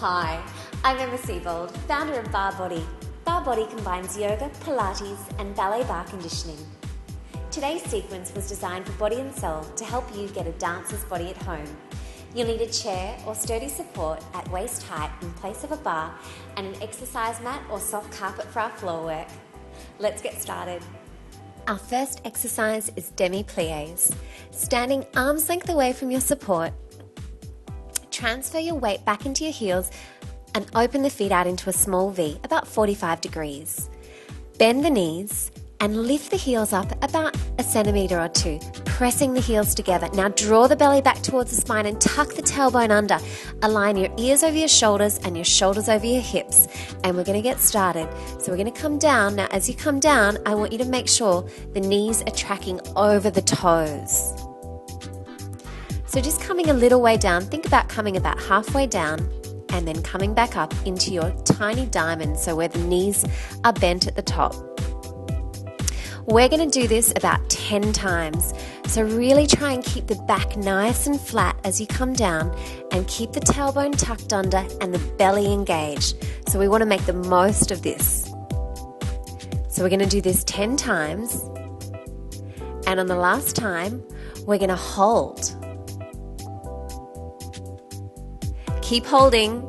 Hi, I'm Emma Seibold, founder of Barre Body. Barre Body combines yoga, pilates and ballet bar conditioning. Today's sequence was designed for body and soul to help you get a dancer's body at home. You'll need a chair or sturdy support at waist height in place of a bar and an exercise mat or soft carpet for our floor work. Let's get started. Our first exercise is demi plies. Standing arm's length away from your support, transfer your weight back into your heels and open the feet out into a small V, about 45 degrees. Bend the knees and lift the heels up about a centimetre or two, pressing the heels together. Now draw the belly back towards the spine and tuck the tailbone under. Align your ears over your shoulders and your shoulders over your hips. And we're going to get started. So we're going to come down. Now as you come down, I want you to make sure the knees are tracking over the toes. So just coming a little way down, think about coming about halfway down and then coming back up into your tiny diamond, so where the knees are bent at the top. We're going to do this about 10 times. So really try and keep the back nice and flat as you come down and keep the tailbone tucked under and the belly engaged. So we want to make the most of this. So we're going to do this 10 times. And on the last time, we're going to hold. Keep holding,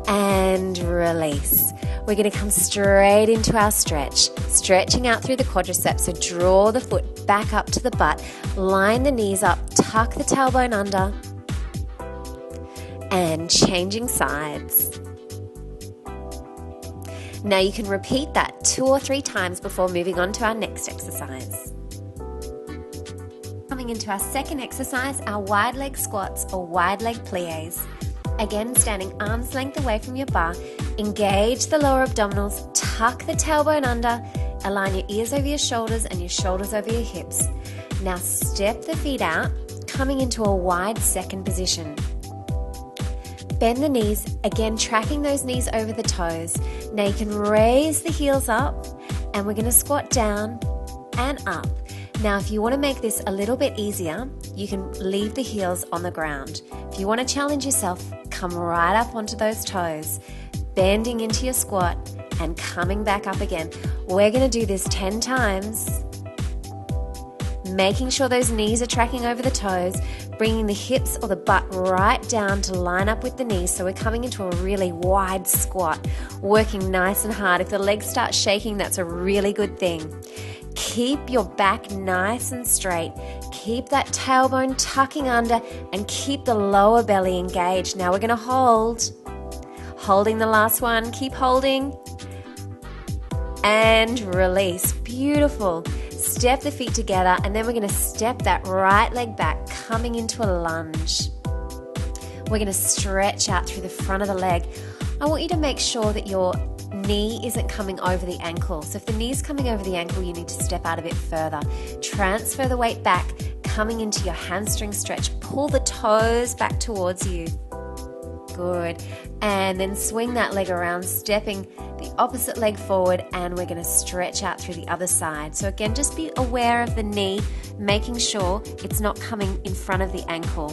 and release. We're going to come straight into our stretch, stretching out through the quadriceps. So draw the foot back up to the butt, line the knees up, tuck the tailbone under, and changing sides. Now you can repeat that 2 or 3 times before moving on to our next exercise. Coming into our second exercise, our wide leg squats or wide leg plies. Again, standing arm's length away from your bar, engage the lower abdominals, tuck the tailbone under, align your ears over your shoulders and your shoulders over your hips. Now step the feet out, coming into a wide second position. Bend the knees, again tracking those knees over the toes. Now you can raise the heels up and we're going to squat down and up. Now, if you want to make this a little bit easier, you can leave the heels on the ground. If you want to challenge yourself, come right up onto those toes, bending into your squat and coming back up again. We're going to do this 10 times, making sure those knees are tracking over the toes, bringing the hips or the butt right down to line up with the knees. So we're coming into a really wide squat, working nice and hard. If the legs start shaking, that's a really good thing. Keep your back nice and straight. Keep that tailbone tucking under and keep the lower belly engaged. Now we're going to hold. Holding the last one. Keep holding. And release. Beautiful. Step the feet together and then we're going to step that right leg back, coming into a lunge. We're going to stretch out through the front of the leg. I want you to make sure that your knee isn't coming over the ankle. So if the knee's coming over the ankle, you need to step out a bit further. Transfer the weight back, coming into your hamstring stretch. Pull the toes back towards you. Good. And then swing that leg around, stepping the opposite leg forward, and we're going to stretch out through the other side. So again, just be aware of the knee, making sure it's not coming in front of the ankle.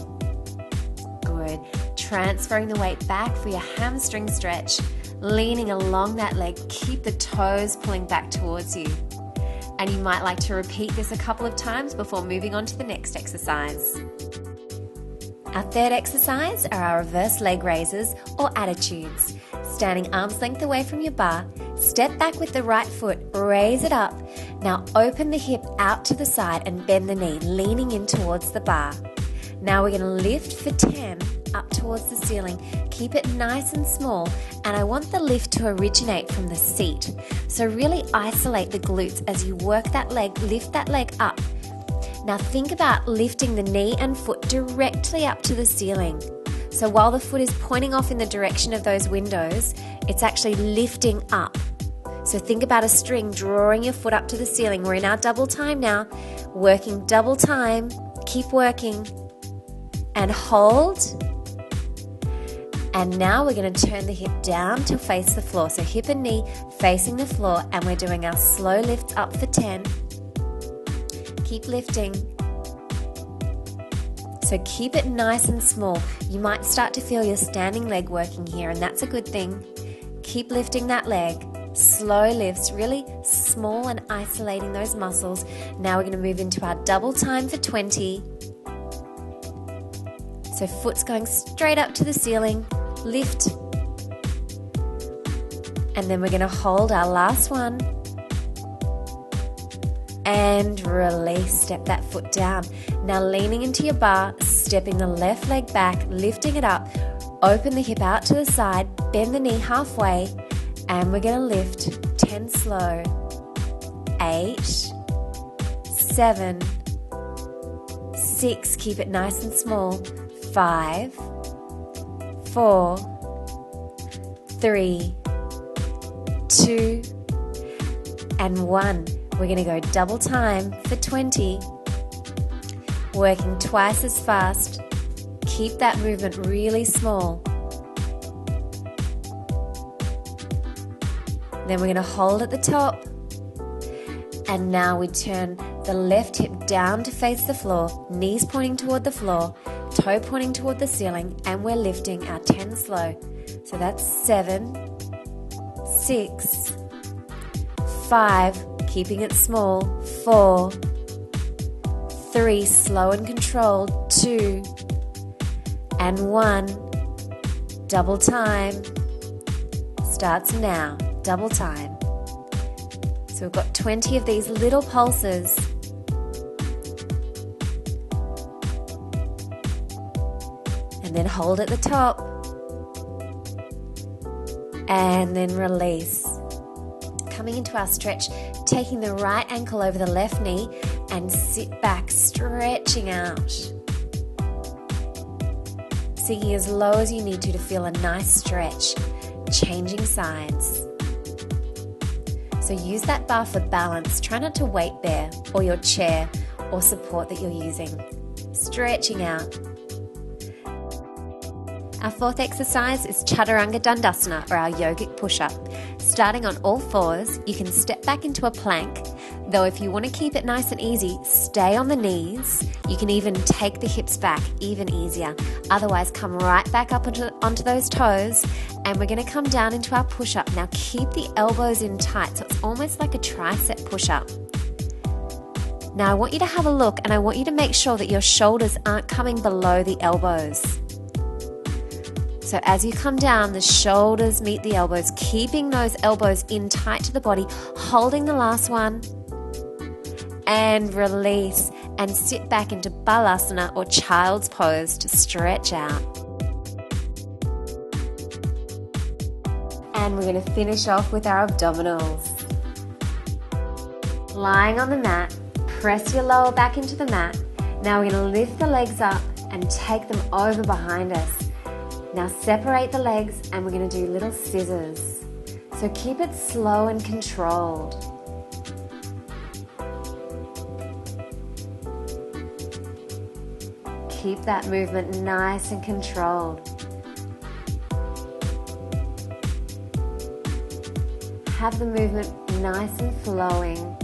Good. Transferring the weight back for your hamstring stretch. Leaning along that leg, keep the toes pulling back towards you. And you might like to repeat this a couple of times before moving on to the next exercise. Our third exercise are our reverse leg raises or attitudes. Standing arm's length away from your bar, step back with the right foot, raise it up. Now open the hip out to the side and bend the knee, leaning in towards the bar. Now we're going to lift for 10 up towards the ceiling. Keep it nice and small, and I want the lift to originate from the seat. So really isolate the glutes as you work that leg, lift that leg up. Now think about lifting the knee and foot directly up to the ceiling. So while the foot is pointing off in the direction of those windows, it's actually lifting up. So think about a string drawing your foot up to the ceiling. We're in our double time now, working double time. Keep working. And hold. And now we're going to turn the hip down to face the floor. So hip and knee facing the floor, and we're doing our slow lifts up for 10. Keep lifting. So keep it nice and small. You might start to feel your standing leg working here, and that's a good thing. Keep lifting that leg. Slow lifts, really small and isolating those muscles. Now we're going to move into our double time for 20. So foot's going straight up to the ceiling. Lift. And then we're going to hold our last one. And release, step that foot down. Now leaning into your bar, stepping the left leg back, lifting it up, open the hip out to the side, bend the knee halfway, and we're going to lift 10 slow. 8, 7, 6, keep it nice and small. 5, 4, 3, 2, and 1. We're going to go double time for 20. Working twice as fast. Keep that movement really small. Then we're going to hold at the top. And now we turn the left hip down to face the floor, knees pointing toward the floor, toe pointing toward the ceiling, and we're lifting our 10 slow. So that's 7, 6, 5, keeping it small, 4, 3, slow and controlled, 2, and 1. Double time starts now. Double time. So we've got 20 of these little pulses. And then hold at the top. And then release. Coming into our stretch, taking the right ankle over the left knee and sit back, stretching out. Sinking as low as you need to feel a nice stretch. Changing sides. So use that bar for balance. Try not to weight bear or your chair or support that you're using. Stretching out. Our fourth exercise is chaturanga dandasana, or our yogic push-up. Starting on all fours, you can step back into a plank, though if you want to keep it nice and easy, stay on the knees. You can even take the hips back, even easier. Otherwise, come right back up onto those toes, and we're going to come down into our push-up. Now keep the elbows in tight, so it's almost like a tricep push-up. Now I want you to have a look, and I want you to make sure that your shoulders aren't coming below the elbows. So as you come down, the shoulders meet the elbows, keeping those elbows in tight to the body, holding the last one, and release, and sit back into balasana, or child's pose, to stretch out. And we're going to finish off with our abdominals. Lying on the mat, press your lower back into the mat. Now we're going to lift the legs up and take them over behind us. Now separate the legs, and we're going to do little scissors. So keep it slow and controlled. Keep that movement nice and controlled. Have the movement nice and flowing.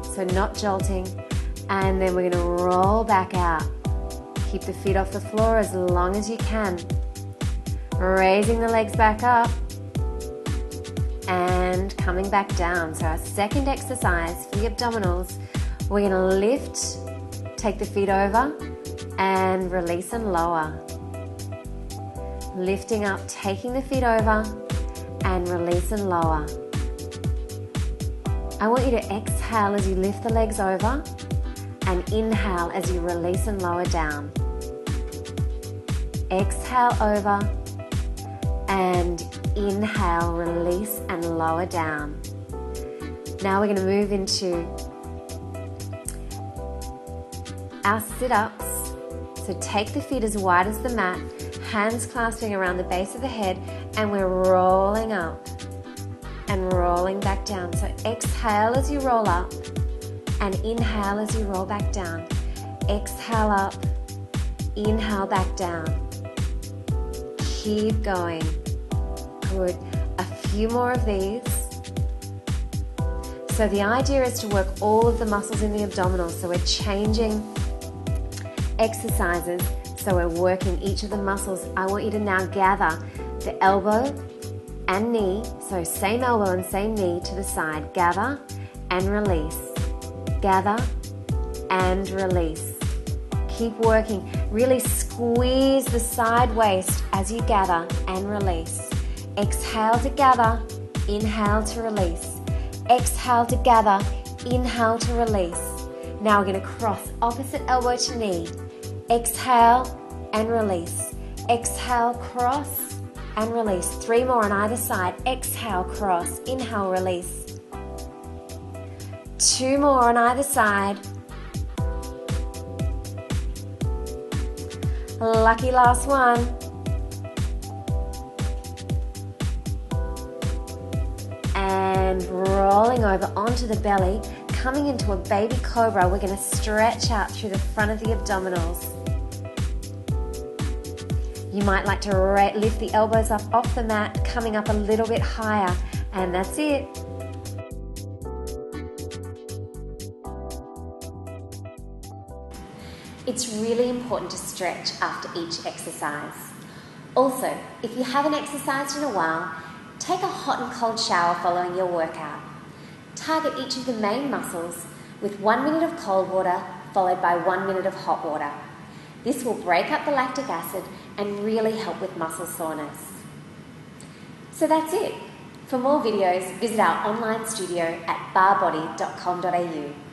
So not jolting. And then we're going to roll back out. Keep the feet off the floor as long as you can. Raising the legs back up and coming back down. So our second exercise for the abdominals, we're going to lift, take the feet over and release and lower. Lifting up, taking the feet over and release and lower. I want you to exhale as you lift the legs over and inhale as you release and lower down. Exhale over and inhale, release and lower down. Now we're going to move into our sit-ups. So take the feet as wide as the mat, hands clasping around the base of the head, and we're rolling up and rolling back down. So exhale as you roll up and inhale as you roll back down. Exhale up, inhale back down. Keep going. Good. A few more of these. So the idea is to work all of the muscles in the abdominals. So we're changing exercises. So we're working each of the muscles. I want you to now gather the elbow and knee, so same elbow and same knee to the side. Gather and release. Gather and release. Keep working. Really squeeze the side waist as you gather and release. Exhale to gather, inhale to release. Exhale to gather, inhale to release. Now we're going to cross opposite elbow to knee. Exhale and release. Exhale, cross and release. 3 more on either side. Exhale, cross, inhale, release. 2 more on either side. Lucky last one. And rolling over onto the belly, coming into a baby cobra. We're going to stretch out through the front of the abdominals. You might like to lift the elbows up off the mat, coming up a little bit higher, and that's it. It's really important to stretch after each exercise. Also, if you haven't exercised in a while, take a hot and cold shower following your workout. Target each of the main muscles with 1 minute of cold water followed by 1 minute of hot water. This will break up the lactic acid and really help with muscle soreness. So that's it. For more videos, visit our online studio at barbody.com.au.